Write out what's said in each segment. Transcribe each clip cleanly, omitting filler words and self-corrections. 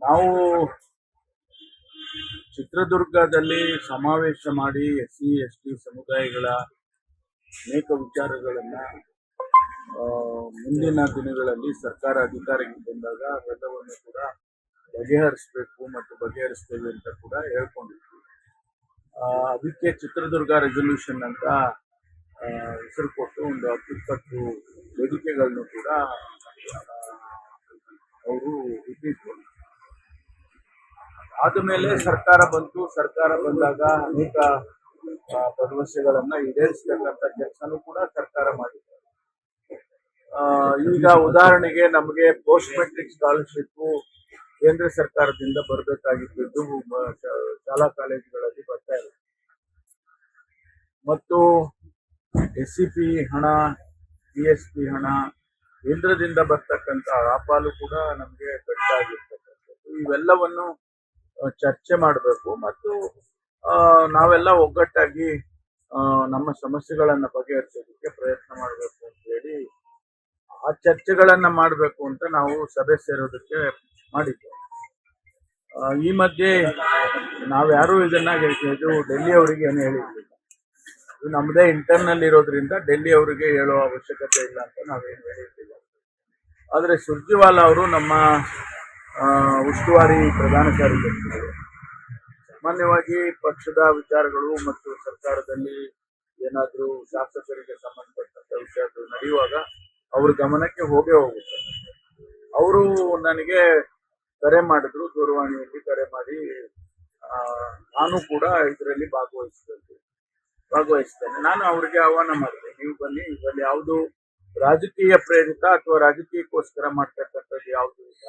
ನಾವು ಚಿತ್ರದುರ್ಗದಲ್ಲಿ ಸಮಾವೇಶ ಮಾಡಿ SC ST ಸಮುದಾಯಗಳ ಅನೇಕ ವಿಚಾರಗಳನ್ನ ಮುಂದಿನ ದಿನಗಳಲ್ಲಿ ಸರ್ಕಾರ ಅಧಿಕಾರಕ್ಕೆ ಬಂದಾಗ ಅವೆಲ್ಲವನ್ನು ಕೂಡ ಬಗೆಹರಿಸಬೇಕು ಮತ್ತು ಬಗೆಹರಿಸ್ತೇವೆ ಅಂತ ಕೂಡ ಹೇಳ್ಕೊಂಡಿದ್ವಿ. ಅದಕ್ಕೆ ಚಿತ್ರದುರ್ಗ ರೆಸಲ್ಯೂಷನ್ ಅಂತ ಹೆಸರು ಕೊಟ್ಟು ಒಂದು 10-20 ವೇದಿಕೆಗಳನ್ನು ಕೂಡ ಅವರು ಇಟ್ಟಿದ್ರು. ಆದ್ಮೇಲೆ ಸರ್ಕಾರ ಬಂತು. ಸರ್ಕಾರ ಬಂದಾಗ ಅನೇಕ ಭರವಸೆಗಳನ್ನ ಈಡೇರಿಸತಕ್ಕಂಥ ಕೆಲಸನೂ ಕೂಡ ಸರ್ಕಾರ ಮಾಡಿದೆ. ಈಗ ಉದಾಹರಣೆಗೆ ನಮಗೆ ಪೋಸ್ಟ್ ಮೆಟ್ರಿಕ್ ಸ್ಕಾಲರ್ಶಿಪ್ ಕೇಂದ್ರ ಸರ್ಕಾರದಿಂದ ಬರಬೇಕಾಗಿದ್ದು ಶಾಲಾ ಕಾಲೇಜುಗಳಲ್ಲಿ ಬರ್ತಾ ಇದೆ ಮತ್ತು SCP ಹಣ, PSP ಹಣ ಕೇಂದ್ರದಿಂದ ಬರ್ತಕ್ಕಂಥ ಹಣಪಾಲು ಕೂಡ ನಮಗೆ ಬೇಕಾಗಿರ್ತಕ್ಕಂಥದ್ದು. ಇವೆಲ್ಲವನ್ನು ಚರ್ಚೆ ಮಾಡಬೇಕು ಮತ್ತು ನಾವೆಲ್ಲ ಒಗ್ಗಟ್ಟಾಗಿ ನಮ್ಮ ಸಮಸ್ಯೆಗಳನ್ನ ಬಗೆಹರಿಸೋದಕ್ಕೆ ಪ್ರಯತ್ನ ಮಾಡಬೇಕು ಅಂತ ಹೇಳಿ ಆ ಚರ್ಚೆಗಳನ್ನ ಮಾಡಬೇಕು ಅಂತ ನಾವು ಸಭೆ ಸೇರೋದಕ್ಕೆ ಮಾಡಿದ್ದೇವೆ. ಈ ಮಧ್ಯೆ ನಾವ್ಯಾರು ಇದನ್ನ ಡೆಲ್ಲಿ ಅವರಿಗೆ ಏನು ಹೇಳಿರ್ಲಿಲ್ಲ. ಇದು ನಮ್ಮದೇ ಇಂಟರ್ನಲ್ ಇರೋದ್ರಿಂದ ಡೆಲ್ಲಿ ಅವರಿಗೆ ಹೇಳುವ ಅವಶ್ಯಕತೆ ಇಲ್ಲ ಅಂತ ನಾವೇನು ಹೇಳಿರ್ಲಿಲ್ಲ. ಆದರೆ ಸುರ್ಜೇವಾಲಾ ಅವರು ನಮ್ಮ ಉಸ್ತುವಾರಿ ಪ್ರಧಾನ ಕಾರ್ಯದರ್ಶಿಗಳು ಸಾಮಾನ್ಯವಾಗಿ ಪಕ್ಷದ ವಿಚಾರಗಳು ಮತ್ತು ಸರ್ಕಾರದಲ್ಲಿ ಏನಾದರೂ ಶಾಸಕರಿಗೆ ಸಂಬಂಧಪಟ್ಟಂತ ವಿಷಯಗಳು ನಡೆಯುವಾಗ ಅವ್ರ ಗಮನಕ್ಕೆ ಹೋಗುತ್ತೆ. ಅವರು ನನಗೆ ಕರೆ ಮಾಡಿದ್ರು, ದೂರವಾಣಿಯಲ್ಲಿ ಕರೆ ಮಾಡಿ ನಾನು ಕೂಡ ಇದರಲ್ಲಿ ಭಾಗವಹಿಸ್ತೇನೆ. ನಾನು ಅವರಿಗೆ ಆಹ್ವಾನ ಮಾಡಿದೆ, ನೀವು ಬನ್ನಿ, ಇದರಲ್ಲಿ ಯಾವುದು ರಾಜಕೀಯ ಪ್ರೇರಿತ ಅಥವಾ ರಾಜಕೀಯಕ್ಕೋಸ್ಕರ ಮಾಡ್ತಕ್ಕಂಥದ್ದು ಯಾವುದು ಇಲ್ಲ,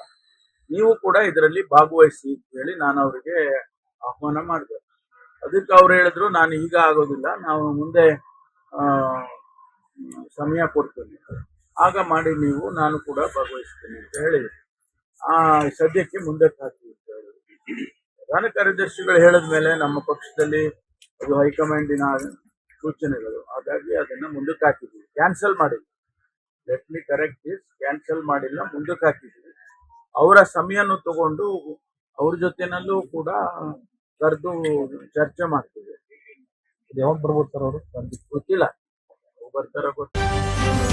ನೀವು ಕೂಡ ಇದರಲ್ಲಿ ಭಾಗವಹಿಸಿ ಅಂತ ಹೇಳಿ ನಾನು ಅವರಿಗೆ ಆಹ್ವಾನ ಮಾಡಿದೆ. ಅದಕ್ಕೆ ಅವ್ರು ಹೇಳಿದ್ರು, ನಾನು ಈಗ ಆಗೋದಿಲ್ಲ, ನಾವು ಮುಂದೆ ಸಮಯ ಕೊಡ್ತೇನೆ, ಆಗ ಮಾಡಿ ನೀವು, ನಾನು ಕೂಡ ಭಾಗವಹಿಸ್ತೇನೆ ಅಂತ ಹೇಳಿ ಸದ್ಯಕ್ಕೆ ಮುಂದಕ್ಕೆ ಹಾಕಿ ಅಂತ ಹೇಳಿದ್ರು. ಪ್ರಧಾನ ಕಾರ್ಯದರ್ಶಿಗಳು ಹೇಳಿದ ಮೇಲೆ ನಮ್ಮ ಪಕ್ಷದಲ್ಲಿ ಅದು ಹೈಕಮಾಂಡಿನ ಸೂಚನೆಗಳು, ಹಾಗಾಗಿ ಅದನ್ನ ಮುಂದಕ್ಕೆ ಹಾಕಿದ್ವಿ, ಕ್ಯಾನ್ಸಲ್ ಮಾಡಿದ್ವಿ. Let me correct this, cancel ಮಾಡಿಲ್ಲ, ಮುಂದಕ್ಕೆ ಹಾಕಿದ್ವಿ. ಅವರ ಸಮಯವನ್ನು ತಗೊಂಡು ಅವ್ರ ಜೊತೆನಲ್ಲೂ ಕೂಡ ಕರೆದು ಚರ್ಚೆ ಮಾಡ್ತೀವಿ. ಯಾವಾಗ ಬರ್ಬೋದು ಸರ್ ಅವರು? ಗೊತ್ತಿಲ್ಲ, ಬರ್ತಾರ ಗೊತ್ತಿಲ್ಲ.